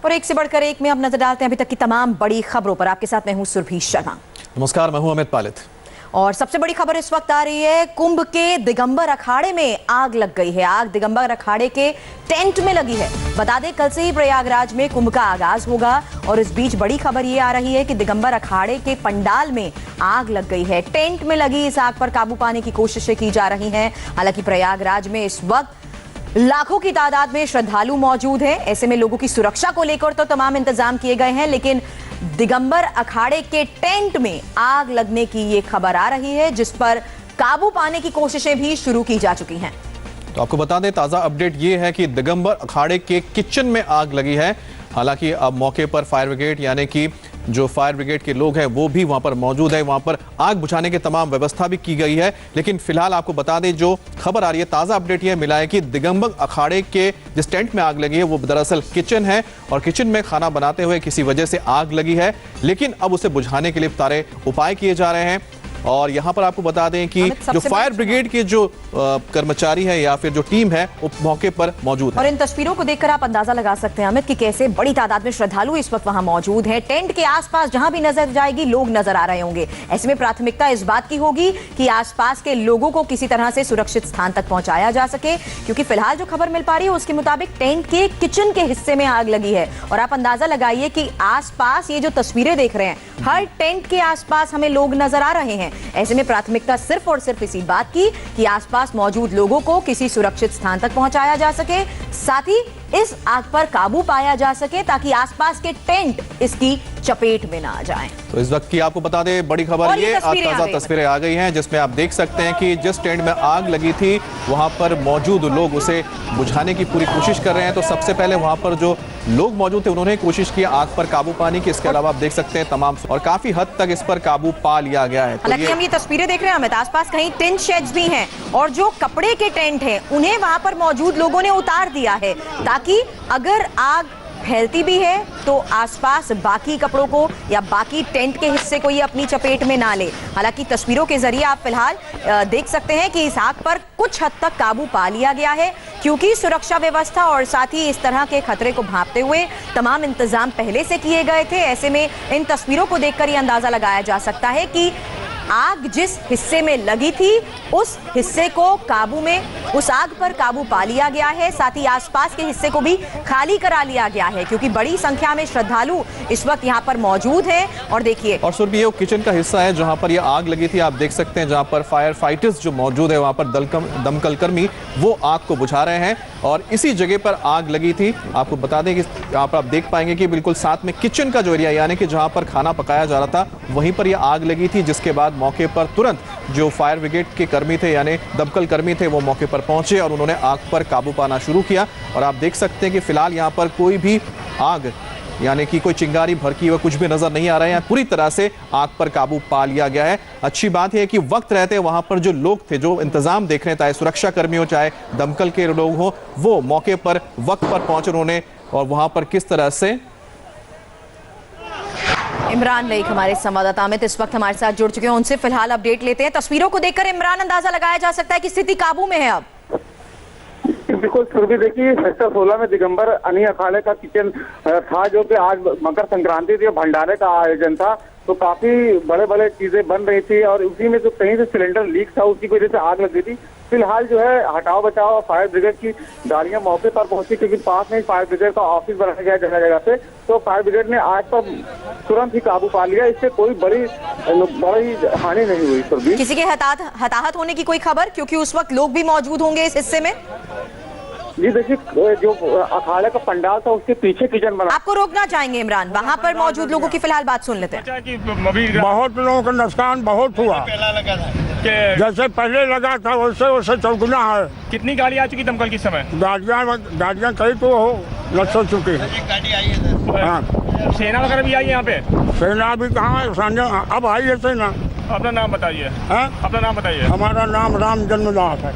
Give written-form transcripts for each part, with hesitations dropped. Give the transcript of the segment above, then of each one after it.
और एक से बढ़कर एक में अब नजर डालते हैं अभी तक की तमाम बड़ी खबरों पर। आपके साथ मैं हूं सुरभि शर्मा। नमस्कार, मैं हूं अमित पालित। और सबसे बड़ी खबर इस वक्त आ रही है, कुंभ के दिगंबर अखाड़े में आग लग गई है। आग दिगंबर अखाड़े के टेंट में लगी है। बता दें कल से ही प्रयागराज में कुंभ का आगाज होगा और इस बीच बड़ी खबर ये आ रही है कि दिगंबर अखाड़े के पंडाल में आग लग गई है। टेंट में लगी इस आग पर काबू पाने की कोशिशें की जा रही हैं। हालांकि प्रयागराज में इस वक्त लाखों की तादाद में श्रद्धालु मौजूद हैं। ऐसे में लोगों की सुरक्षा को लेकर तो तमाम इंतजाम किए गए हैं, लेकिन दिगंबर अखाड़े के टेंट में आग लगने की ये खबर आ रही है, जिस पर काबू पाने की कोशिशें भी शुरू की जा चुकी हैं। तो आपको बता दें, ताजा अपडेट ये है कि दिगंबर अखाड़े के किचन में आग लगी है। हालांकि अब मौके पर फायर ब्रिगेड यानी कि जो फायर ब्रिगेड के लोग हैं वो भी वहां पर मौजूद है। वहां पर आग बुझाने की तमाम व्यवस्था भी की गई है। लेकिन फिलहाल आपको बता दें, जो खबर आ रही है, ताजा अपडेट यह मिला है कि दिगंबर अखाड़े के जिस टेंट में आग लगी है वो दरअसल किचन है और किचन में खाना बनाते हुए किसी वजह से आग लगी है। लेकिन अब उसे बुझाने के लिए सारे उपाय किए जा रहे हैं। और यहां पर आपको बता दें कि जो फायर ब्रिगेड के जो कर्मचारी है या फिर जो टीम है वो मौके पर मौजूद है। और इन तस्वीरों को देखकर आप अंदाजा लगा सकते हैं अमित कि कैसे बड़ी तादाद में श्रद्धालु इस वक्त वहां मौजूद हैं। टेंट के आसपास जहां भी नजर जाएगी लोग नजर आ रहे होंगे। ऐसे में प्राथमिकता इस बात की होगी कि आसपास के लोगों को किसी तरह से सुरक्षित स्थान तक पहुंचाया जा सके, क्योंकि फिलहाल जो खबर मिल पा रही है उसके मुताबिक टेंट के किचन के हिस्से में आग लगी है। और आप अंदाजा लगाइए कि आसपास ये जो तस्वीरें देख रहे हैं, हर टेंट के आसपास हमें लोग नजर आ रहे हैं। ऐसे में प्राथमिकता सिर्फ और सिर्फ इसी बात की कि आसपास मौजूद लोगों को किसी सुरक्षित स्थान तक पहुंचाया जा सके, साथ ही इस आग पर काबू पाया जा सके ताकि आसपास के टेंट इसकी चपेट में ना आ जाएं। तो इस वक्त की आपको बता दें बड़ी खबर ये ताजा तस्वीरें आ गई हैं, जिसमें आप देख सकते हैं कि जिस टेंट में आग लगी थी वहां पर मौजूद लोग उसे बुझाने की पूरी कोशिश कर रहे हैं। तो सबसे पहले वहां पर जो लोग मौजूद थे उन्होंने कोशिश की आग पर काबू पाने की। इसके अलावा आप देख सकते हैं तमाम और काफी हद तक इस पर काबू पा लिया गया है। हालांकि हम ये तस्वीरें देख रहे हैं अमित, आसपास कहीं टेंट शेड्स भी हैं और जो कपड़े के टेंट हैं उन्हें वहां पर मौजूद लोगों ने उतार दिया है, ताकि अगर आग फैलती भी है तो आसपास बाकी कपड़ों को या बाकी टेंट के हिस्से को ये अपनी चपेट में ना ले। हालांकि तस्वीरों के जरिए आप फिलहाल देख सकते हैं कि इस आग पर कुछ हद तक काबू पा लिया गया है, क्योंकि सुरक्षा व्यवस्था और साथ ही इस तरह के खतरे को भांपते हुए तमाम इंतजाम पहले से किए गए थे। ऐसे में इन तस्वीरों को देखकर ये अंदाजा लगाया जा सकता है कि आग जिस हिस्से में लगी थी उस हिस्से को काबू में, उस आग पर काबू पा लिया गया है। साथ ही आसपास के हिस्से को भी खाली करा लिया गया है, क्योंकि बड़ी संख्या में श्रद्धालु इस वक्त यहाँ पर मौजूद हैं। और देखिए, और सुरभि ये किचन का हिस्सा है जहाँ पर ये आग लगी थी। आप देख सकते हैं जहाँ पर फायर फाइटर्स जो मौजूद है वहाँ पर दमकल कर्मी वो आग को बुझा रहे हैं और इसी जगह पर आग लगी थी। आपको बता दें कि यहाँ पर आप देख पाएंगे कि बिल्कुल साथ में किचन का जो एरिया यानी कि जहाँ पर खाना पकाया जा रहा था वहीं पर यह आग लगी थी, जिसके बाद मौके पर तुरंत जो फायर ब्रिगेड के कर्मी थे यानी दमकल कर्मी थे वो मौके पर पहुंचे और उन्होंने आग पर काबू पाना शुरू किया। और आप देख सकते हैं कि फिलहाल यहाँ पर कोई भी आग यानी कि कोई चिंगारी भड़की हुई कुछ भी नजर नहीं आ रहा है। पूरी तरह से आग पर काबू पा लिया गया है। अच्छी बात है कि वक्त रहते वहां पर जो लोग थे, जो इंतजाम देख रहे हैं, चाहे सुरक्षा कर्मी हो चाहे दमकल के लोग हो, वो मौके पर वक्त पर पहुंचे उन्होंने। और वहां पर किस तरह से इमरान लईक हमारे संवाददाता अमित इस वक्त हमारे साथ जुड़ चुके हैं, उनसे फिलहाल अपडेट लेते हैं। तस्वीरों को देखकर इमरान, अंदाजा लगाया जा सकता है कि स्थिति काबू में है अब? बिल्कुल सुरभि, देखिए सेक्टर 16 में दिगंबर अनी अखाड़े का किचन था, जो कि आज मकर संक्रांति थी, भंडारे का आयोजन था, तो काफी बड़े बड़े चीजें बन रही थी और उसी में जो कहीं से सिलेंडर लीक था उसकी वजह से आग लग गई थी। फिलहाल जो है हटाओ बचाओ और फायर ब्रिगेड की गाड़ियां मौके पर पहुंची, क्योंकि पास में फायर ब्रिगेड का ऑफिस बनाया गया जगह जगह पे, तो फायर ब्रिगेड ने आग पर तुरंत ही काबू पा लिया। इससे कोई बड़ी हानि नहीं हुई। सुरभि, किसी के हताहत होने की कोई खबर, क्योंकि उस वक्त लोग भी मौजूद होंगे इस हिस्से में? जी देखिए, जो अखाड़े का पंडाल था उसके पीछे किचन बना। आपको रोकना चाहेंगे इमरान, वहाँ पर मौजूद लोगों की फिलहाल बात सुन लेते हैं। बहुत लोगों का नुकसान बहुत हुआ, जैसे पहले लगा था वैसे वैसे चौगुना है। कितनी गाड़ी आ चुकी दमकल की समय? गाड़ियाँ कई तो लग चुकी है। सेना वगैरह भी आई है यहाँ पे? सेना भी कहाँ है, अब आई है सेना। अपना नाम बताइए। अपना नाम बताइए। हमारा नाम राम जन्मदास है।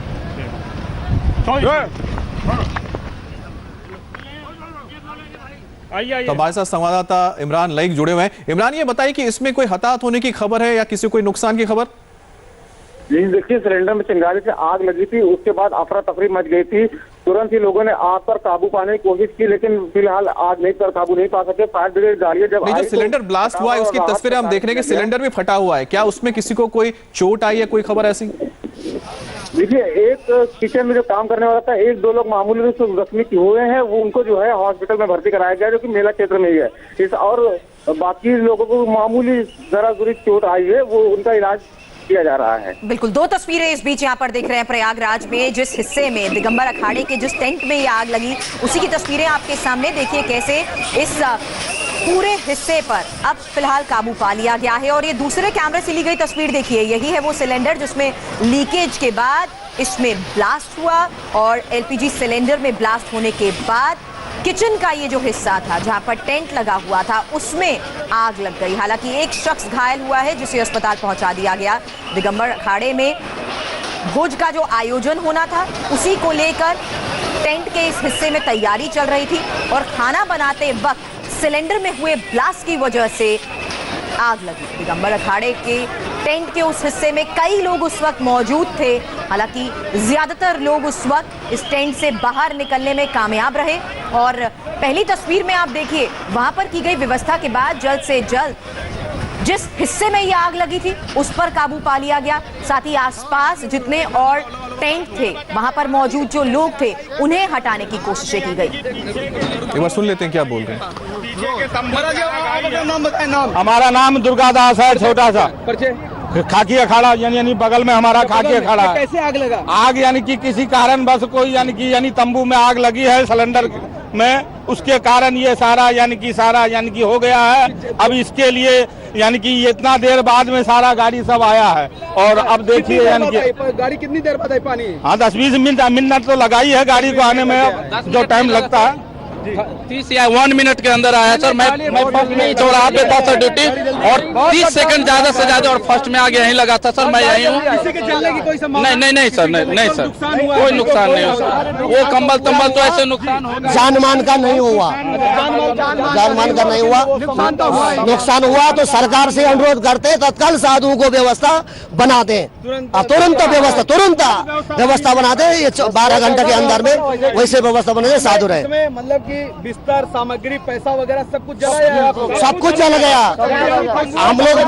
तो हमारे साथ संवाददाता इमरान लईक जुड़े हुए हैं। इमरान, ये बताइए कि इसमें कोई हताहत होने की खबर है या किसी कोई नुकसान की खबर? जी देखिए, सिलेंडर में चिंगारी से आग लगी थी, उसके बाद अफरा तफरी मच गई थी। तुरंत ही लोगों ने आग पर काबू पाने की कोशिश की, लेकिन फिलहाल आग नहीं पर काबू नहीं पा सके। फायर ब्रिगेड गाड़ियां जब नहीं, जो सिलेंडर ब्लास्ट हुआ है उसकी तस्वीरें हम देख रहे हैं कि सिलेंडर भी फटा हुआ है। क्या उसमें किसी को कोई चोट आई है, कोई खबर ऐसी? देखिए, एक किचन में जो काम करने वाला था, एक दो लोग मामूली रूप से जख्मी हुए हैं, वो उनको जो है हॉस्पिटल में भर्ती कराया गया, जो कि मेला क्षेत्र में ही है। इस और बाकी लोगों को मामूली जरा जुरी चोट आई है, वो उनका इलाज किया जा रहा है। बिल्कुल, दो तस्वीरें इस बीच यहाँ पर देख रहे हैं। प्रयागराज में जिस हिस्से में दिगंबर अखाड़े के जिस टेंट में ये आग लगी, उसी की तस्वीरें आपके सामने। देखिए कैसे इस पूरे हिस्से पर अब फिलहाल काबू पा लिया गया है। और ये दूसरे कैमरे से ली गई तस्वीर देखिए, यही है वो सिलेंडर जिसमें लीकेज के बाद इसमें ब्लास्ट हुआ, और एलपीजी सिलेंडर में ब्लास्ट होने के बाद किचन का ये जो हिस्सा था जहां पर टेंट लगा हुआ था उसमें आग लग गई। हालांकि एक शख्स घायल हुआ है जिसे अस्पताल पहुंचा दिया गया। दिगंबर अखाड़े में भोज का जो आयोजन होना था उसी को लेकर टेंट के इस हिस्से में तैयारी चल रही थी, और खाना बनाते वक्त सिलेंडर में हुए ब्लास्ट की वजह से आग लगी। दिगंबर अखाड़े के टेंट के उस हिस्से में कई लोग उस वक्त मौजूद थे। हालांकि ज्यादातर लोग उस वक्त इस टेंट से बाहर निकलने में कामयाब रहे, और पहली तस्वीर में आप देखिए वहां पर की गई व्यवस्था के बाद जल्द से जल्द जिस हिस्से में ये आग लगी थी उस पर काबू पा लिया गया। साथ ही आसपास जितने और टेंट थे, वहां पर मौजूद जो लोग थे, उन्हें हटाने की कोशिशें की गई। एक बार सुन लेते हैं क्या बोल रहे हैं। हमारा नाम दुर्गादास है, छोटा सा खाकी अखाड़ा, यानी बगल में हमारा खाकी अखाड़ा है। कैसे आग लगा? आग यानी कि किसी कारण बस कोई यानी तंबू में आग लगी है सिलेंडर में, उसके कारण ये सारा यानी कि हो गया है। अब इसके लिए यानी कि इतना देर बाद में सारा गाड़ी सब आया है, और अब देखिए यानी कि गाड़ी कितनी देर बाद आई पानी? हाँ 10-20 मिनट तो लगा ही है गाड़ी को आने में, जो टाइम लगता है 30 या 1 मिनट के अंदर आया सर। मैं फर्स्ट में ही चौराहा पे था सर ड्यूटी, और 30 सेकंड ज्यादा से ज्यादा, और फर्स्ट में आगे यहीं लगा था सर। मैं यहीं हूँ। किसी के जलने की कोई संभावना? नहीं सर, नहीं सर, कोई नुकसान नहीं हुआ सर। वो कंबल तंबल तो ऐसे नुकसान हो, जान मान का नहीं हुआ, जान मान का नहीं हुआ। नुकसान हुआ तो सरकार से अनुरोध करते तत्काल साधुओं को व्यवस्था बना दें, तुरंत व्यवस्था बना दें। ये 12 घंटे के अंदर में वैसे व्यवस्था बना दे, साधु रहे। मतलब कि बिस्तर सामग्री पैसा वगैरह सब कुछ जला गया? सब कुछ जल गया। हम लोग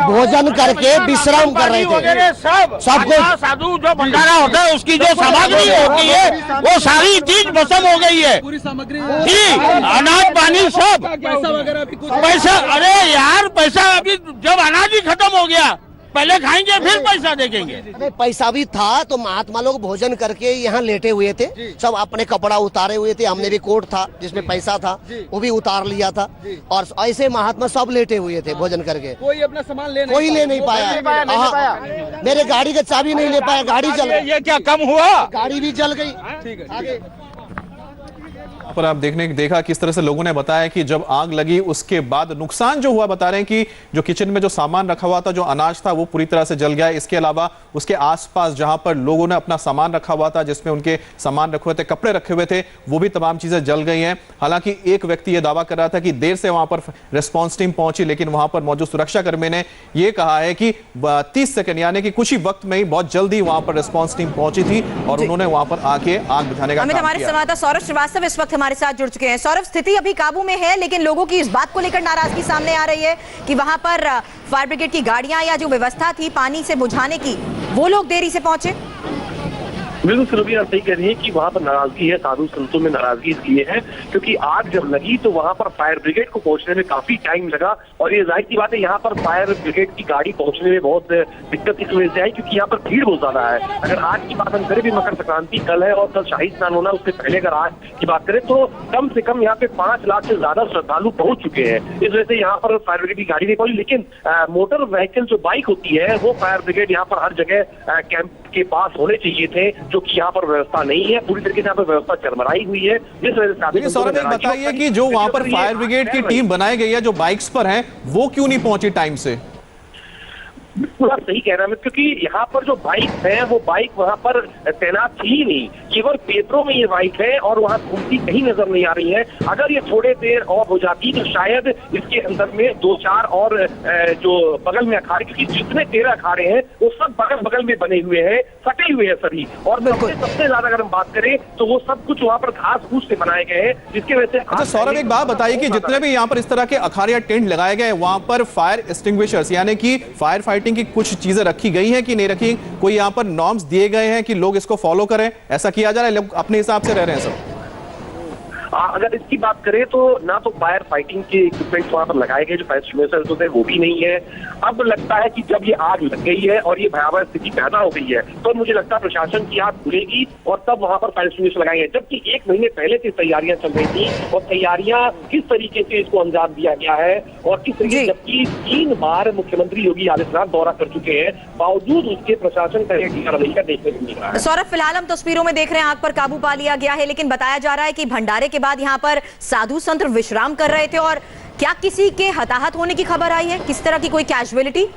भोजन करके विश्राम कर रहे थे, सब कुछ। साधु जो भंडारा होता है उसकी जो सामग्री होती है वो सारी चीज भस्म हो गई है, पूरी सामग्री जी, अनाज पानी सब। पैसा वगैरह भी कुछ? पैसा, अरे यार पैसा अभी जब अनाज ही खत्म हो गया, पहले खाएंगे फिर पैसा देखेंगे। अरे पैसा भी था तो महात्मा लोग भोजन करके यहाँ लेटे हुए थे, सब अपने कपड़ा उतारे हुए थे। हमने भी कोट था जिसमें पैसा था वो भी उतार लिया था, और ऐसे महात्मा सब लेटे हुए थे भोजन करके। कोई अपना सामान कोई ले नहीं पाया। मेरे गाड़ी का चाबी नहीं ले पाया, गाड़ी जल गई। ये क्या कम हुआ? गाड़ी भी जल गई। ठीक है। पर आप देखा किस तरह से लोगों ने बताया कि जब आग लगी उसके बाद नुकसान जो हुआ, बता रहे हैं कि जो किचन में जो सामान रखा हुआ था, जो अनाज था, वो पूरी तरह से जल गया। इसके अलावा उसके आसपास जहां पर लोगों ने अपना सामान रखा हुआ था, जिसमें उनके सामान रखे हुए थे, कपड़े रखे हुए थे, वो भी तमाम चीजें जल गई हैं। हालांकि एक व्यक्ति यह दावा कर रहा था कि देर से वहां पर रिस्पॉन्स टीम पहुंची, लेकिन वहां पर मौजूद सुरक्षाकर्मी ने यह कहा है कि 30 सेकंड यानी कि कुछ ही वक्त में ही, बहुत जल्दी वहां पर रिस्पॉन्स टीम पहुंची थी, और उन्होंने वहां पर आके आग बुझाने का काम किया। हमारे संवाददाता सौरभ श्रीवास्तव इस वक्त हमारे साथ जुड़ चुके हैं। सौरभ, स्थिति अभी काबू में है, लेकिन लोगों की इस बात को लेकर नाराजगी सामने आ रही है कि वहां पर फायर ब्रिगेड की गाड़ियां या जो व्यवस्था थी पानी से बुझाने की, वो लोग देरी से पहुंचे। बिल्कुल सुरभि, आप सही कह रही है कि वहाँ पर नाराजगी है, साधु संतों में नाराजगी इसलिए है क्योंकि आग जब लगी तो वहाँ पर फायर ब्रिगेड को पहुंचने में काफी टाइम लगा, और ये जाहिर सी बात है यहाँ पर फायर ब्रिगेड की गाड़ी पहुंचने में बहुत दिक्कत इस वजह से आई क्योंकि यहाँ पर भीड़ बहुत ज्यादा है। अगर आज की बात हम करें, भी मकर संक्रांति कल है और कल शाही स्नान होना, उससे पहले अगर आज की बात करें तो कम से कम यहाँ पे 5 लाख से ज्यादा श्रद्धालु पहुंच चुके हैं। इस वजह से यहाँ पर फायर ब्रिगेड की गाड़ी नहीं पहुंची, लेकिन मोटर व्हीकल जो बाइक होती है वो फायर ब्रिगेड यहाँ पर हर जगह कैंप के पास होने चाहिए थे, जो कि यहाँ पर व्यवस्था नहीं है। पूरी तरीके से यहाँ पर व्यवस्था चरमराई हुई है, जिस वजह से। सौरभ, बताइए कि जो वहां पर फायर ब्रिगेड की टीम बनाई गई है, जो बाइक्स पर है, वो क्यों नहीं पहुंची टाइम से? बिल्कुल आप सही कह रहे हैं, क्योंकि यहाँ पर जो बाइक है वो बाइक वहाँ पर तैनात थी ही नहीं, केवल पेपरों में ये बाइक है और वहाँ घूमती कहीं नजर नहीं आ रही है। अगर ये थोड़े देर और हो जाती तो शायद इसके अंदर में 2-4 और जो बगल में अखाड़े, क्योंकि जितने 13 अखाड़े हैं वो सब बगल बगल में बने हुए हैं, सटे हुए हैं सभी, और सबसे ज्यादा अगर हम बात करें तो वो सब कुछ वहाँ पर घास फूस से बनाए गए हैं, जिसकी वजह से। अच्छा सौरभ, एक बात बताइए कि जितने भी यहाँ पर इस तरह के अखाड़े या टेंट लगाए गए वहां पर फायर एक्सटिंग्विशर्स यानी कि फायर फाइटिंग की कुछ चीजें रखी गई हैं कि नहीं रखी? कोई यहाँ पर नॉर्म्स दिए गए हैं कि लोग इसको फॉलो करें? ऐसा किया जा रहा है, लोग अपने हिसाब से रह रहे हैं सब? अगर इसकी बात करें तो ना तो फायर फाइटिंग के इक्विपमेंट वहां पर लगाए गए, जो फायर एक्सटिंग्विशर्स होते हैं वो भी नहीं है। अब लगता है कि जब ये आग लग गई है और ये भयावह स्थिति पैदा हो गई है तो मुझे लगता है प्रशासन की आग खुलेगी और तब वहां पर फायर एक्सटिंग्विशर लगाएंगे, जबकि 1 महीने पहले से तैयारियां चल रही थी और तैयारियां किस तरीके से इसको अंजाम दिया गया है और किस तरीके, जबकि 3 बार मुख्यमंत्री योगी आदित्यनाथ दौरा कर चुके हैं, बावजूद उसके प्रशासन का रवैया देखने को मिल रहा है। सौरभ, फिलहाल हम तस्वीरों में देख रहे हैं आग पर काबू पा लिया गया है, लेकिन बताया जा रहा है कि भंडारे के बाद यहाँ पर साधु संत विश्राम कर रहे थे और क्या किसी के हताहत होने की खबर आई है? किस तरह की कोई कैजुअलिटी?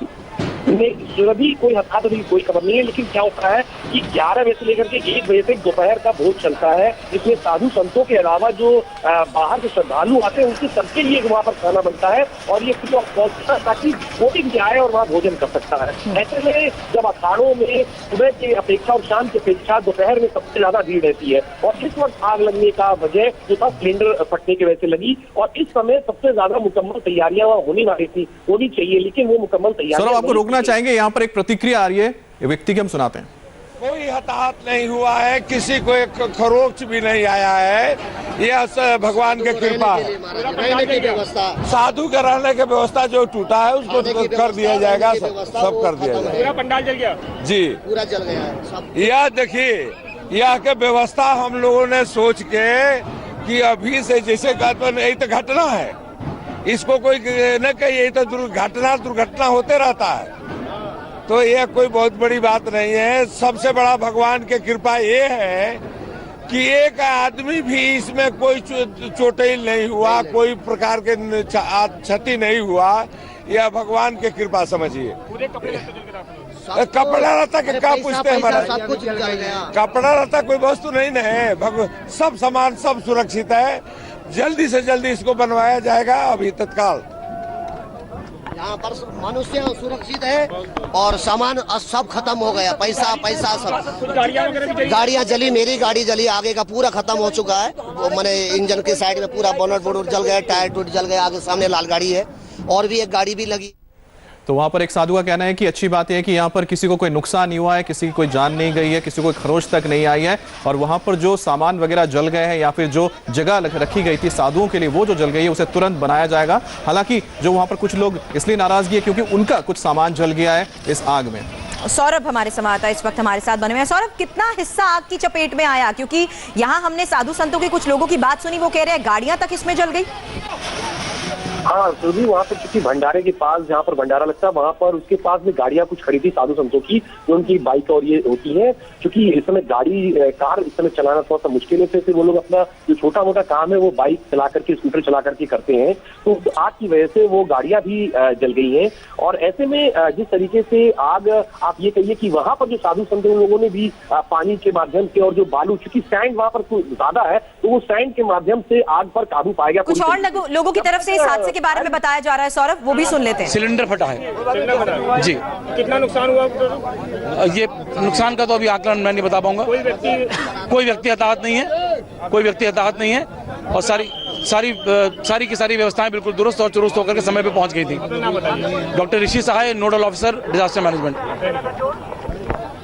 नहीं, कोई हताहत होने की कोई खबर नहीं है, लेकिन क्या होता है कि 11 बजे से लेकर के 1 बजे तक दोपहर का भोज चलता है, जिसमें साधु संतों के अलावा जो बाहर के श्रद्धालु आते हैं उनके सबके लिए वहाँ पर खाना बनता है और ये ताकि कोई भी आए और वहाँ भोजन कर सकता है। ऐसे में जब अखाड़ों में सुबह की अपेक्षा और शाम की अपेक्षा दोपहर में सबसे ज्यादा भीड़ रहती है और इस वक्त आग लगने का वजह जो था सिलेंडर फटने की वजह से लगी और इस समय सबसे ज्यादा मुकम्मल तैयारियां होनी वाली थी, होनी चाहिए, लेकिन वो मुकम्मल तैयारियां आपको रोकना चाहेंगे, यहाँ पर एक प्रतिक्रिया आ रही है व्यक्ति की, हम सुनाते हैं। कोई हताहत नहीं हुआ है, किसी को एक खरोच भी नहीं आया है, यह भगवान की कृपा है। साधु के रहने की व्यवस्था जो टूटा है उसको कर दिया जाएगा, सब कर दिया जाएगा। पूरा पंडाल जल गया जी, पूरा जल गया। यह देखिए, यह के व्यवस्था हम लोगों ने सोच के कि अभी से जैसे यही तो घटना है, इसको कोई न कहिए, तो दुर्घटना होते रहता है, तो यह कोई बहुत बड़ी बात नहीं है। सबसे बड़ा भगवान की कृपा ये है कि एक आदमी भी इसमें कोई चोटिल नहीं हुआ, कोई प्रकार के क्षति नहीं हुआ, यह भगवान की कृपा समझिए। कपड़ा रहता के क्या पूछते हैं हमारा, कपड़ा रहता कोई वस्तु नहीं है, सब सामान सब सुरक्षित है, जल्दी से जल्दी इसको बनवाया जाएगा। अभी तत्काल यहाँ पर मनुष्य सुरक्षित है और सामान सब खत्म हो गया, पैसा सब। गाड़ियाँ जली, मेरी गाड़ी जली, आगे का पूरा खत्म हो चुका है, मैंने इंजन के साइड में पूरा बोनट बोनट जल गया, टायर टूट जल गया, आगे सामने लाल गाड़ी है और भी एक गाड़ी भी लगी। तो वहां पर एक साधु का कहना है कि अच्छी बात है कि यहाँ पर किसी को कोई नुकसान नहीं हुआ है, किसी की कोई जान नहीं गई है, किसी को खरोच तक नहीं आई है और वहां पर जो सामान वगैरह जल गए हैं या फिर जो जगह रखी गई थी साधुओं के लिए वो जो जल गई है उसे तुरंत बनाया जाएगा। हालांकि जो वहां पर कुछ लोग इसलिए नाराजगी है क्योंकि उनका कुछ सामान जल गया है इस आग में। सौरभ हमारे संवाददाता इस वक्त हमारे साथ बने हुए हैं। सौरभ, कितना हिस्सा आग की चपेट में आया? क्योंकि यहाँ हमने साधु संतों के कुछ लोगों की बात सुनी, वो कह रहे हैं गाड़ियां तक इसमें जल गई। हाँ, तो भी वहाँ पर क्योंकि भंडारे के पास जहाँ पर भंडारा लगता है वहाँ पर उसके पास में गाड़ियाँ कुछ खड़ी थी साधु संतों की, जो उनकी बाइक और ये होती है, क्योंकि इस समय कार इस समय चलाना थोड़ा सा मुश्किल है, फिर वो लोग अपना जो छोटा मोटा काम है वो बाइक चला करके, स्कूटर चला करके करते हैं, तो आग की वजह से वो गाड़ियाँ भी जल गई हैं। और ऐसे में जिस तरीके से आग, आप ये कहिए कि वहाँ पर जो साधु संत लोगों ने भी पानी के माध्यम से और जो बालू, चूंकि सैंड वहाँ पर ज्यादा है तो वो सैंड के माध्यम से आग पर काबू पाया गया। कुछ और लोगों की तरफ से इस हादसे के बारे में बताया जा रहा है सौरभ, वो भी सुन लेते हैं। सिलेंडर फटा है जी। कितना नुकसान हुआ? ये नुकसान का तो अभी आकलन मैं नहीं बता पाऊंगा। कोई व्यक्ति हताहत नहीं है, कोई व्यक्ति हताहत नहीं है और सारी की सारी व्यवस्थाएं बिल्कुल दुरुस्त और चुरुस्त होकर के समय पे पहुंच गई थी। डॉक्टर ऋषि सहाय, नोडल ऑफिसर, डिजास्टर मैनेजमेंट।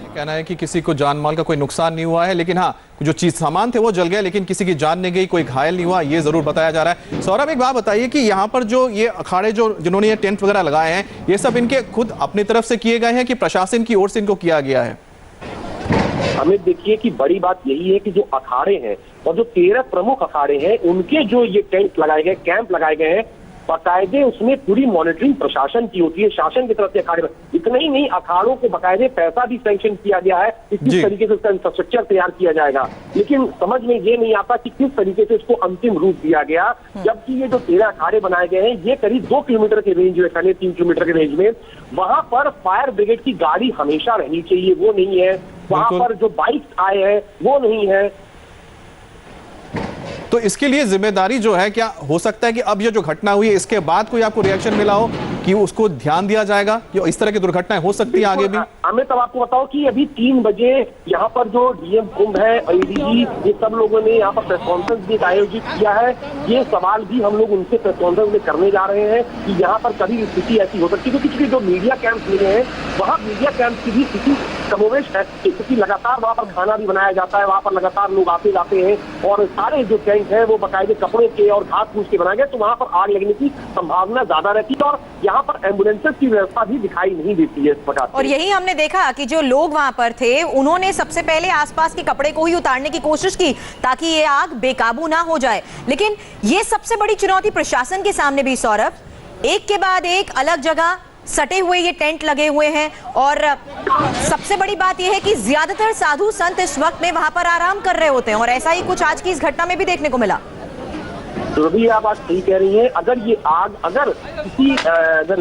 कहना है कि किसी को जान माल का कोई नुकसान नहीं हुआ है, लेकिन हाँ जो चीज सामान थे वो जल गए, लेकिन किसी की जान नहीं गई, कोई घायल नहीं हुआ, ये जरूर बताया जा रहा है। सौरभ, एक बात बताइए कि यहाँ पर जो ये अखाड़े जिन्होंने ये टेंट वगैरह लगाए हैं, ये सब इनके खुद अपनी तरफ से किए गए हैं कि प्रशासन की ओर से इनको किया गया है? हमें देखिए कि बड़ी बात यही है कि जो अखाड़े हैं और जो 13 प्रमुख अखाड़े हैं उनके जो ये टेंट लगाए गए, कैंप लगाए गए हैं, बाकायदे उसमें पूरी मॉनिटरिंग प्रशासन की होती है, शासन की तरफ से अखाड़े में। इतना ही नहीं, अखाड़ों को बाकायदे पैसा भी सैंक्शन किया गया है कि किस तरीके से उसका इंफ्रास्ट्रक्चर तैयार किया जाएगा। लेकिन समझ में ये नहीं आता कि किस तरीके से इसको अंतिम रूप दिया गया, जबकि ये जो 13 अखाड़े बनाए गए हैं ये करीब 2 किलोमीटर के रेंज में, 3 किलोमीटर के रेंज में। वहां पर फायर ब्रिगेड की गाड़ी हमेशा रहनी चाहिए, वो नहीं है। वहां पर जो बाइक आए हैं वो नहीं है। तो इसके लिए जिम्मेदारी जो है, क्या हो सकता है कि अब ये जो घटना हुई है इसके बाद कोई आपको रिएक्शन मिला हो कि उसको ध्यान दिया जाएगा कि इस तरह की दुर्घटनाएं हो सकती है आगे भी? अमित, अब आपको बताओ कि अभी 3 बजे यहाँ पर जो डीएम कुंभ है, एडीजी, ये सब लोगों ने यहाँ पर प्रेस कॉन्फ्रेंस भी आयोजित किया है। ये सवाल भी हम लोग उनसे प्रेस कॉन्फ्रेंस में करने जा रहे हैं कि यहाँ पर कभी स्थिति ऐसी हो सकती है, क्योंकि जो मीडिया कैंप मिले हैं वहाँ मीडिया कैंप की भी स्थिति कमोवेश है, क्योंकि लगातार वहाँ पर खाना भी बनाया जाता है, वहाँ पर लगातार लोग आते जाते हैं और सारे जो टैंक है वो बाकायदे कपड़े के और घास फूस के बनाए गए, तो वहाँ पर आग लगने की संभावना ज्यादा रहती है और यहाँ पर एम्बुलेंसेस की व्यवस्था भी दिखाई नहीं देती है इस प्रकार। और यही हमने देखा कि जो लोग वहां पर थे उन्होंने सबसे पहले आसपास के कपड़े को ही उतारने की कोशिश की ताकि ये आग बेकाबू ना हो जाए। लेकिन ये सबसे बड़ी चुनौती प्रशासन के सामने भी सौरभ, एक के बाद एक अलग जगह सटे हुए ये टेंट लगे हुए हैं और सबसे बड़ी बात यह है कि ज्यादातर साधु संत इस वक्त में वहां पर आराम कर रहे होते हैं और ऐसा ही कुछ आज की इस घटना में भी देखने को मिला। तो अभी आप बात सही कह रही हैं, अगर ये आग अगर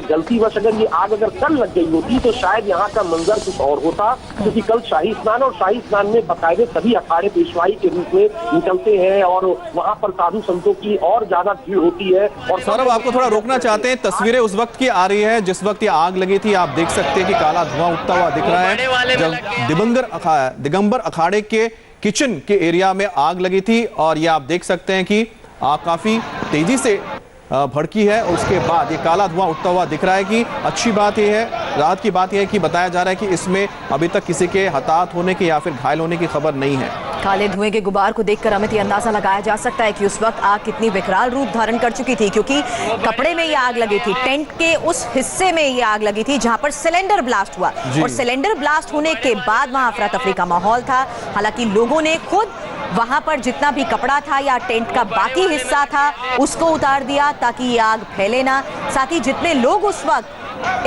गलतीवश अगर ये आग अगर कल लग गई होती तो शायद यहाँ का मंजर कुछ और होता, क्योंकि कल शाही स्नान और शाही स्नान में बाकायदे सभी अखाड़े पेशवाई के रूप में निकलते हैं और वहाँ पर साधु संतों की और ज्यादा भीड़ होती है। और सौरभ, आपको थोड़ा रोकना चाहते हैं, तस्वीरें उस वक्त की आ रही है जिस वक्त ये आग लगी थी। आप देख सकते हैं कि काला धुआं उठता हुआ दिख रहा है जब दिगंबर अखाड़े के किचन के एरिया में आग लगी थी और ये आप देख सकते हैं कि आग काफी तेजी से भड़की है और उसके बाद ये काला धुआं उठता हुआ दिख रहा है। कि अच्छी बात यह है, राहत की बात यह है कि बताया जा रहा है कि इसमें अभी तक किसी के हताहत होने की या फिर घायल होने की खबर नहीं है। काले धुएं के गुबार को देखकर अमित ये अंदाजा लगाया जा सकता है कि उस वक्त आग कितनी विकराल रूप धारण कर चुकी थी, क्योंकि कपड़े में ये आग लगी थी, टेंट के उस हिस्से में ये आग लगी थी जहां पर सिलेंडर ब्लास्ट हुआ और सिलेंडर ब्लास्ट होने के बाद वहां अफरा तफरी का माहौल था। हालांकि लोगों ने खुद वहां पर जितना भी कपड़ा था या टेंट का बाकी हिस्सा था उसको उतार दिया ताकि ये आग फैले ना। साथ ही जितने लोग उस वक्त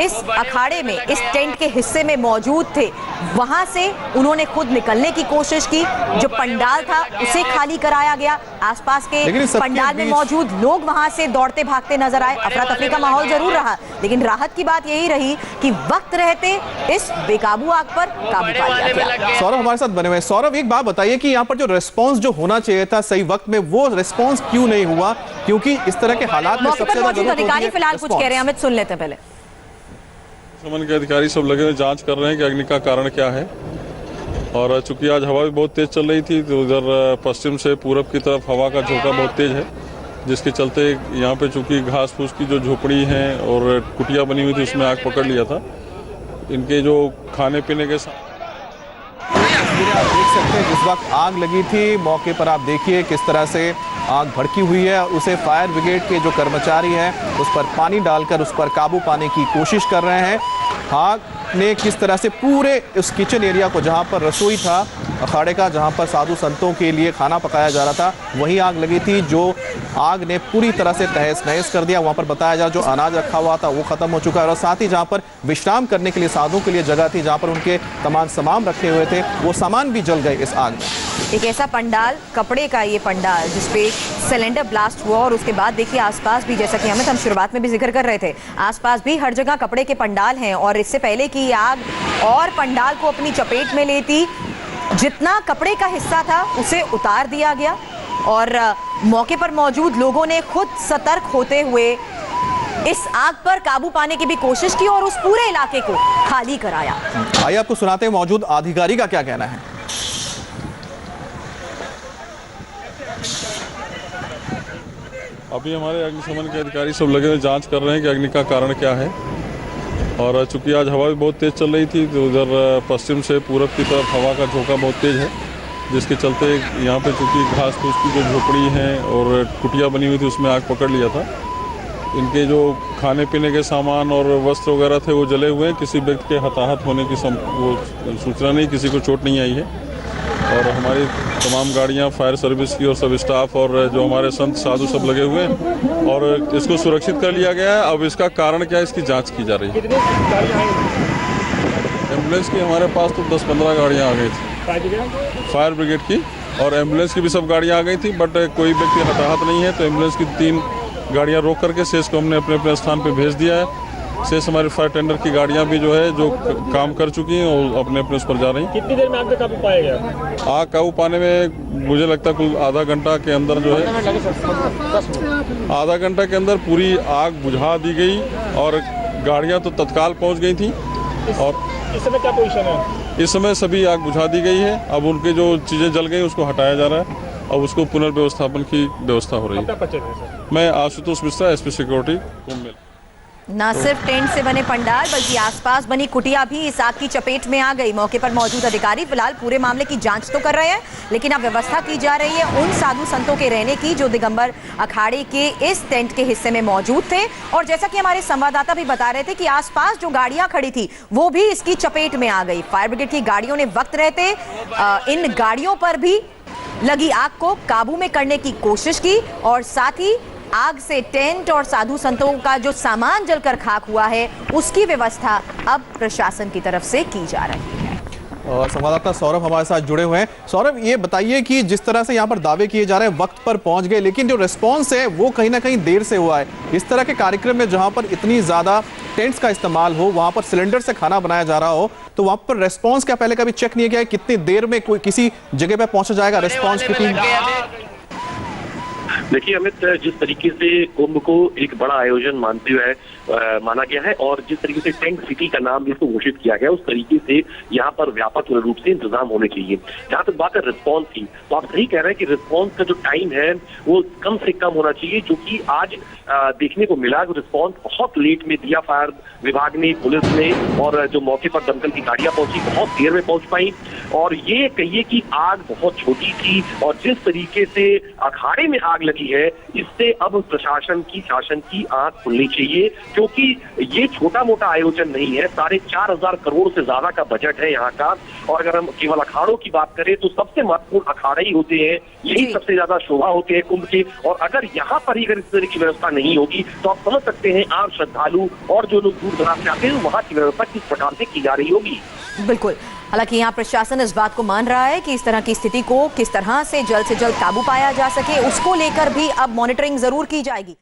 इस अखाड़े में, इस टेंट के हिस्से में मौजूद थे, वहां से उन्होंने खुद निकलने की कोशिश की। जो पंडाल था उसे खाली कराया गया, आसपास के पंडाल में मौजूद लोग वहां से दौड़ते भागते नजर आए। अफरा तफरी का माहौल जरूर रहा, लेकिन राहत की बात यही रही कि वक्त रहते इस बेकाबू आग पर काबू पा लिया गया। सौरभ हमारे साथ बने हुए। सौरभ, एक बात बताइए कि यहाँ पर जो रिस्पॉन्स जो होना चाहिए था सही वक्त में, वो रिस्पॉन्स क्यों नहीं हुआ? क्योंकि इस तरह के हालात में सबसे ज्यादा अधिकारी फिलहाल कुछ कह रहे हैं, अमित सुन लेते हैं पहले। समन के अधिकारी सब लगे हुए जांच कर रहे हैं कि अग्नि का कारण क्या है। और चूंकि आज हवा भी बहुत तेज चल रही थी तो उधर पश्चिम से पूरब की तरफ हवा का झोंका बहुत तेज है, जिसके चलते यहाँ पे चूंकि घास फूस की जो झोपड़ी है और कुटिया बनी हुई थी उसमें आग पकड़ लिया था। इनके जो खाने पीने के आप देख सकते हैं जिस वक्त आग लगी थी मौके पर आप देखिए किस तरह से आग भड़की हुई है। उसे फायर ब्रिगेड के जो कर्मचारी हैं उस पर पानी डालकर उस पर काबू पाने की कोशिश कर रहे हैं। आग ने किस तरह से पूरे उस किचन एरिया को, जहां पर रसोई था अखाड़े का, जहां पर साधु संतों के लिए खाना पकाया जा रहा था, वहीं आग लगी थी, जो आग ने पूरी तरह से तहस नहस कर दिया। वहां पर बताया जा जो अनाज रखा हुआ था वो खत्म हो चुका है और साथ ही जहां पर विश्राम करने के लिए साधुओं के लिए जगह थी, जहां पर उनके तमाम सामान रखे हुए थे, वो सामान भी जल गए इस आग में। एक ऐसा पंडाल, कपड़े का ये पंडाल जिसपे सिलेंडर ब्लास्ट हुआ और उसके बाद देखिए आसपास भी, जैसा कि हम शुरुआत में भी जिक्र कर रहे थे, आसपास भी हर जगह कपड़े के पंडाल हैं और इससे पहले कि आग और पंडाल को अपनी चपेट में लेती, जितना कपड़े का हिस्सा था उसे उतार दिया गया और मौके पर मौजूद लोगों ने खुद सतर्क होते हुए इस आग पर काबू पाने की भी कोशिश की और उस पूरे इलाके को खाली कराया। आइए आपको सुनाते हैं मौजूद अधिकारी का क्या कहना है। अभी हमारे अग्निशमन के अधिकारी सब लगे हुए जांच कर रहे हैं कि अग्नि का कारण क्या है। और चूंकि आज हवा भी बहुत तेज चल रही थी तो उधर पश्चिम से पूरब की तरफ हवा का झोंका बहुत तेज है, जिसके चलते यहाँ पे चूंकि घास फूस की जो झोपड़ी है और कुटिया बनी हुई थी उसमें आग पकड़ लिया था। इनके जो खाने पीने के सामान और वस्त्र वगैरह थे वो जले हुए हैं। किसी व्यक्ति के हताहत होने की वो सूचना नहीं, किसी को चोट नहीं आई है। और हमारी तमाम गाड़ियां फायर सर्विस की और सब स्टाफ और जो हमारे संत साधु सब लगे हुए हैं और इसको सुरक्षित कर लिया गया है। अब इसका कारण क्या है, इसकी जांच की जा रही है। एम्बुलेंस की हमारे पास तो 10-15 गाड़ियां आ गई थी फायर ब्रिगेड की, और एम्बुलेंस की भी सब गाड़ियां आ गई थी, बट कोई व्यक्ति हताहत नहीं है। तो एम्बुलेंस की 3 गाड़ियां रोक करके शेष को हमने अपने अपने स्थान पर भेज दिया है। शेष हमारे फायर टेंडर की गाड़ियां भी जो है जो काम कर चुकी हैं और अपने अपने उस पर जा रही हैं। कितनी देर में आग पे काबू पाया गया? आग काबू पाने में मुझे लगता है कुल आधा घंटा के अंदर जो है, आधा घंटा के अंदर पूरी आग बुझा दी गई और गाड़ियां तो तत्काल पहुंच गई थी। और इस समय क्या पोजीशन है? इस समय सभी आग बुझा दी गई है। अब उनके जो चीज़ें जल गई उसको हटाया जा रहा है। अब उसको पुनर्व्यवस्थापन की व्यवस्था हो रही है। मैं आशुतोष मिश्रा, एसपी सिक्योरिटी, कुंभ मेला। न सिर्फ टेंट से बने पंडाल बल्कि आसपास बनी कुटिया भी इस आग की चपेट में आ गई। मौके पर मौजूद अधिकारी फिलहाल पूरे मामले की जांच तो कर रहे हैं, लेकिन अब व्यवस्था की जा रही है उन साधु संतों के रहने की जो दिगंबर अखाड़े के इस टेंट के हिस्से में मौजूद थे। और जैसा कि हमारे संवाददाता भी बता रहे थे कि आसपास जो गाड़ियां खड़ी थी वो भी इसकी चपेट में आ गई। फायर ब्रिगेड की गाड़ियों ने वक्त रहते इन गाड़ियों पर भी लगी आग को काबू में करने की कोशिश की और साथ ही आग से टेंट और साधु संतों का जो सामान जलकर खाक हुआ है उसकी व्यवस्था अब प्रशासन की तरफ से की जा रही है। और संवाददाता सौरभ हमारे साथ जुड़े हुए हैं। सौरभ, ये बताइए कि जिस तरह से यहाँ पर दावे किए जा रहे हैं वक्त पर पहुंच गए, लेकिन जो रिस्पांस है वो कहीं ना कहीं देर से हुआ है। इस तरह के कार्यक्रम में जहां पर इतनी ज्यादा टेंट्स का इस्तेमाल हो, वहां पर सिलेंडर से खाना बनाया जा रहा हो, तो वहां पर रिस्पांस क्या पहले कभी चेक नहीं किया है कितनी देर में कोई किसी जगह पर पहुंचा जाएगा रिस्पांस की टीम? देखिए अमित, जिस तरीके से कुंभ को एक बड़ा आयोजन मानते हुए माना गया है और जिस तरीके से टेंट सिटी का नाम इसको घोषित किया गया, उस तरीके से यहाँ पर व्यापक रूप से इंतजाम होने चाहिए। जहाँ तक बात है रिस्पॉन्स की, तो आप सही कह रहे हैं कि रिस्पॉन्स का जो टाइम है वो कम से कम होना चाहिए, जो कि आज देखने को मिला। रिस्पॉन्स बहुत लेट में दिया फायर विभाग ने, पुलिस ने, और जो मौके पर दमकल की गाड़ियां पहुंची बहुत देर में पहुंच पाई। और ये कहिए कि आग बहुत छोटी थी और जिस तरीके से अखाड़े में आग लगी है, इससे अब प्रशासन की, शासन की आंख खुलनी चाहिए, क्योंकि ये छोटा मोटा आयोजन नहीं है। 4,500 करोड़ से ज्यादा का बजट है यहाँ का। और अगर हम केवल अखाड़ों की बात करें तो सबसे महत्वपूर्ण अखाड़े ही होते हैं, यही सबसे ज्यादा शोभा होते हैं कुंभ के। और अगर यहाँ पर ही अगर इस तरह की व्यवस्था नहीं होगी तो आप समझ सकते हैं आम श्रद्धालु और जो लोग दूर दराज से आते हैं वहाँ की व्यवस्था किस प्रकार से की जा रही होगी। बिल्कुल। हालांकि यहाँ प्रशासन इस बात को मान रहा है कि इस तरह की स्थिति को किस तरह से जल्द काबू पाया जा सके, उसको लेकर भी अब मॉनिटरिंग जरूर की जाएगी।